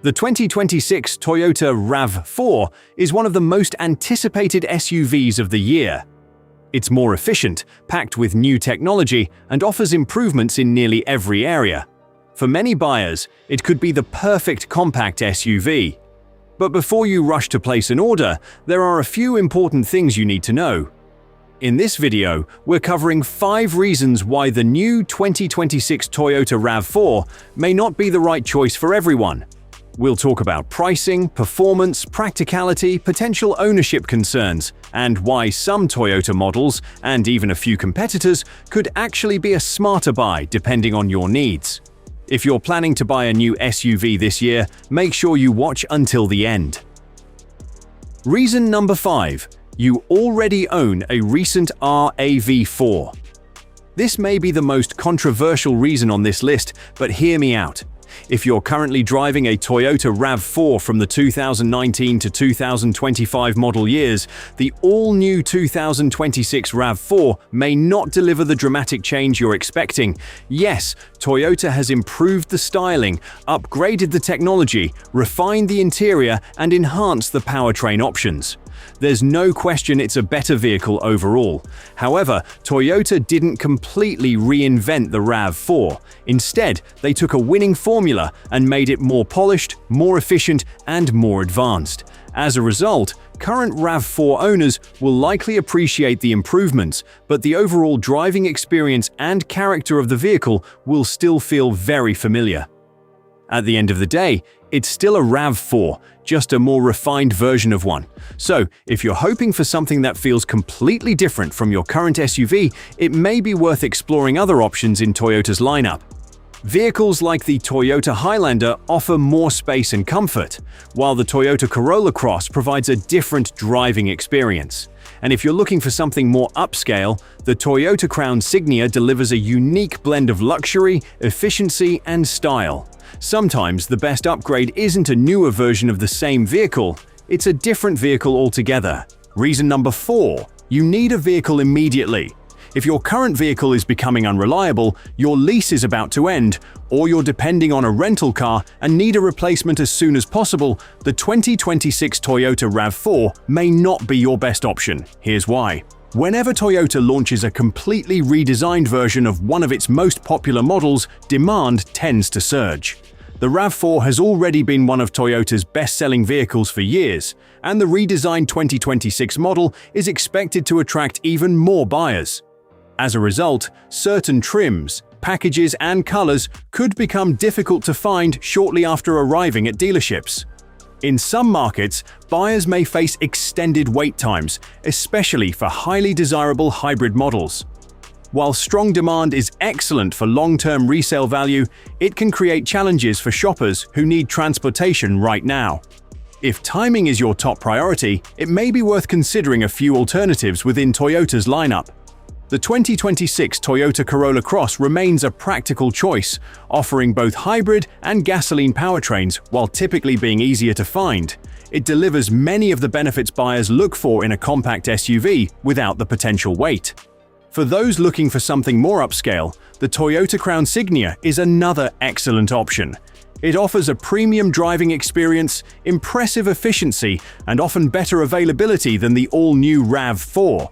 The 2026 Toyota RAV4 is one of the most anticipated SUVs of the year. It's more efficient, packed with new technology, and offers improvements in nearly every area. For many buyers, it could be the perfect compact SUV. But before you rush to place an order, there are a few important things you need to know. In this video, we're covering 5 reasons why the new 2026 Toyota RAV4 may not be the right choice for everyone. We'll talk about pricing, performance, practicality, potential ownership concerns, and why some Toyota models, and even a few competitors, could actually be a smarter buy depending on your needs. If you're planning to buy a new SUV this year, make sure you watch until the end. Reason number 5. You already own a recent RAV4. This may be the most controversial reason on this list, but hear me out. If you're currently driving a Toyota RAV4 from the 2019 to 2025 model years, the all-new 2026 RAV4 may not deliver the dramatic change you're expecting. Yes, Toyota has improved the styling, upgraded the technology, refined the interior, and enhanced the powertrain options. There's no question it's a better vehicle overall. However, Toyota didn't completely reinvent the RAV4. Instead, they took a winning formula and made it more polished, more efficient, and more advanced. As a result, current RAV4 owners will likely appreciate the improvements, but the overall driving experience and character of the vehicle will still feel very familiar. At the end of the day, it's still a RAV4, just a more refined version of one. So, if you're hoping for something that feels completely different from your current SUV, it may be worth exploring other options in Toyota's lineup. Vehicles like the Toyota Highlander offer more space and comfort, while the Toyota Corolla Cross provides a different driving experience. And if you're looking for something more upscale, the Toyota Crown Signia delivers a unique blend of luxury, efficiency, and style. Sometimes the best upgrade isn't a newer version of the same vehicle, it's a different vehicle altogether. Reason number 4. You need a vehicle immediately. If your current vehicle is becoming unreliable, your lease is about to end, or you're depending on a rental car and need a replacement as soon as possible, the 2026 Toyota RAV4 may not be your best option. Here's why. Whenever Toyota launches a completely redesigned version of one of its most popular models, demand tends to surge. The RAV4 has already been one of Toyota's best-selling vehicles for years, and the redesigned 2026 model is expected to attract even more buyers. As a result, certain trims, packages, and colors could become difficult to find shortly after arriving at dealerships. In some markets, buyers may face extended wait times, especially for highly desirable hybrid models. While strong demand is excellent for long-term resale value, it can create challenges for shoppers who need transportation right now. If timing is your top priority, it may be worth considering a few alternatives within Toyota's lineup. The 2026 Toyota Corolla Cross remains a practical choice, offering both hybrid and gasoline powertrains while typically being easier to find. It delivers many of the benefits buyers look for in a compact SUV without the potential wait. For those looking for something more upscale, the Toyota Crown Signia is another excellent option. It offers a premium driving experience, impressive efficiency, and often better availability than the all-new RAV4.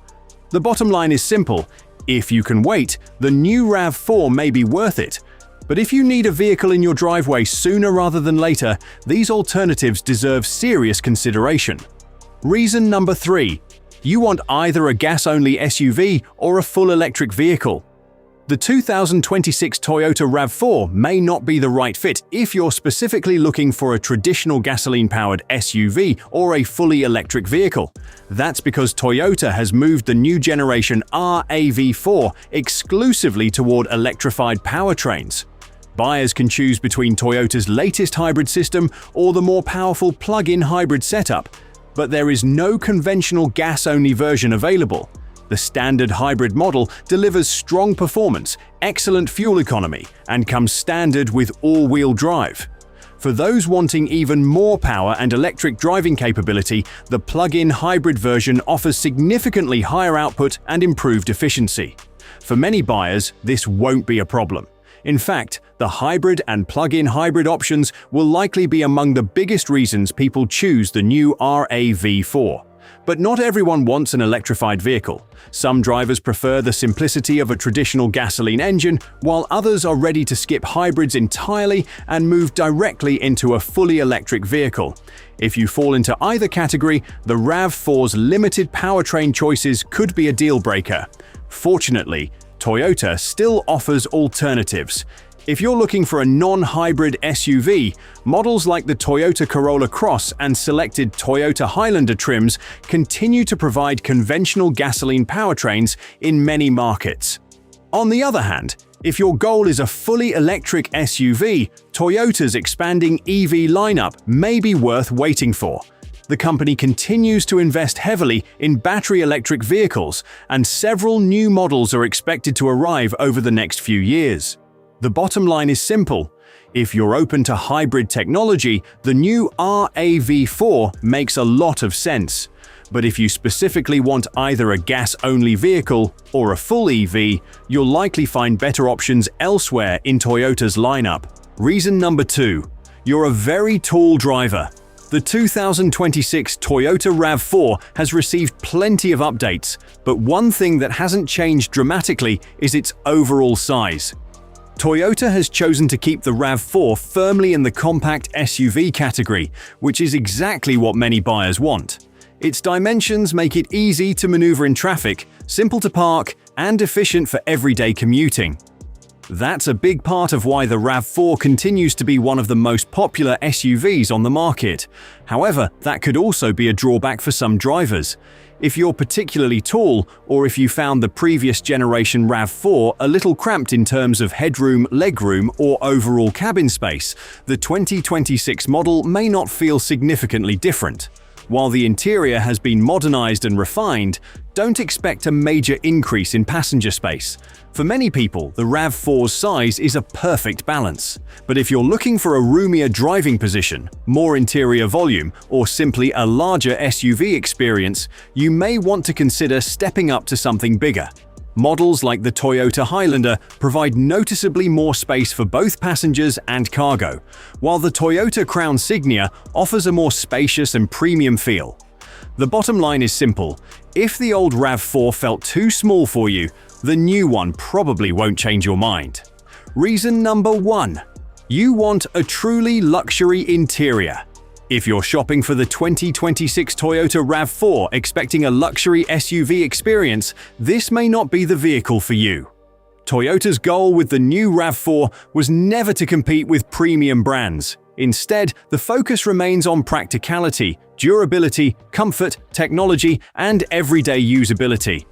The bottom line is simple: if you can wait, the new RAV4 may be worth it. But if you need a vehicle in your driveway sooner rather than later, these alternatives deserve serious consideration. Reason number 3. You want either a gas-only SUV or a full electric vehicle. The 2026 Toyota RAV4 may not be the right fit if you're specifically looking for a traditional gasoline-powered SUV or a fully electric vehicle. That's because Toyota has moved the new generation RAV4 exclusively toward electrified powertrains. Buyers can choose between Toyota's latest hybrid system or the more powerful plug-in hybrid setup, but there is no conventional gas-only version available. The standard hybrid model delivers strong performance, excellent fuel economy, and comes standard with all-wheel drive. For those wanting even more power and electric driving capability, the plug-in hybrid version offers significantly higher output and improved efficiency. For many buyers, this won't be a problem. In fact, the hybrid and plug-in hybrid options will likely be among the biggest reasons people choose the new RAV4. But not everyone wants an electrified vehicle. Some drivers prefer the simplicity of a traditional gasoline engine, while others are ready to skip hybrids entirely and move directly into a fully electric vehicle. If you fall into either category, the RAV4's limited powertrain choices could be a deal-breaker. Fortunately, Toyota still offers alternatives. If you're looking for a non-hybrid SUV, models like the Toyota Corolla Cross and selected Toyota Highlander trims continue to provide conventional gasoline powertrains in many markets. On the other hand, if your goal is a fully electric SUV, Toyota's expanding EV lineup may be worth waiting for. The company continues to invest heavily in battery electric vehicles, and several new models are expected to arrive over the next few years. The bottom line is simple. If you're open to hybrid technology, the new RAV4 makes a lot of sense. But if you specifically want either a gas-only vehicle or a full EV, you'll likely find better options elsewhere in Toyota's lineup. Reason number 2. You're a very tall driver. The 2026 Toyota RAV4 has received plenty of updates, but one thing that hasn't changed dramatically is its overall size. Toyota has chosen to keep the RAV4 firmly in the compact SUV category, which is exactly what many buyers want. Its dimensions make it easy to maneuver in traffic, simple to park, and efficient for everyday commuting. That's a big part of why the RAV4 continues to be one of the most popular SUVs on the market. However, that could also be a drawback for some drivers. If you're particularly tall, or if you found the previous generation RAV4 a little cramped in terms of headroom, legroom, or overall cabin space, the 2026 model may not feel significantly different. While the interior has been modernized and refined, don't expect a major increase in passenger space. For many people, the RAV4's size is a perfect balance. But if you're looking for a roomier driving position, more interior volume, or simply a larger SUV experience, you may want to consider stepping up to something bigger. Models like the Toyota Highlander provide noticeably more space for both passengers and cargo, while the Toyota Crown Signia offers a more spacious and premium feel. The bottom line is simple: if the old RAV4 felt too small for you, the new one probably won't change your mind. Reason number 1. You want a truly luxury interior. If you're shopping for the 2026 Toyota RAV4 expecting a luxury SUV experience, this may not be the vehicle for you. Toyota's goal with the new RAV4 was never to compete with premium brands. Instead, the focus remains on practicality, durability, comfort, technology, and everyday usability.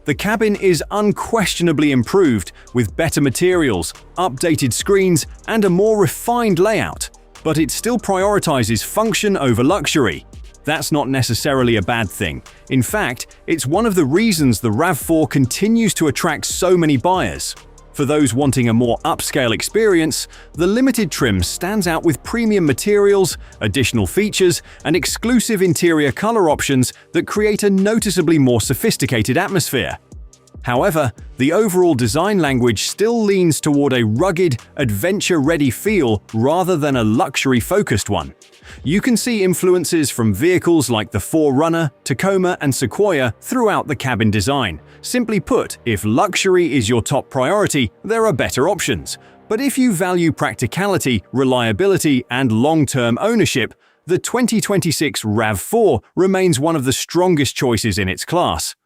The cabin is unquestionably improved, with better materials, updated screens, and a more refined layout. But it still prioritizes function over luxury. That's not necessarily a bad thing. In fact, it's one of the reasons the RAV4 continues to attract so many buyers. For those wanting a more upscale experience, the limited trim stands out with premium materials, additional features, and exclusive interior color options that create a noticeably more sophisticated atmosphere. However, the overall design language still leans toward a rugged, adventure-ready feel rather than a luxury-focused one. You can see influences from vehicles like the 4Runner, Tacoma, and Sequoia throughout the cabin design. Simply put, if luxury is your top priority, there are better options. But if you value practicality, reliability, and long-term ownership, the 2026 RAV4 remains one of the strongest choices in its class.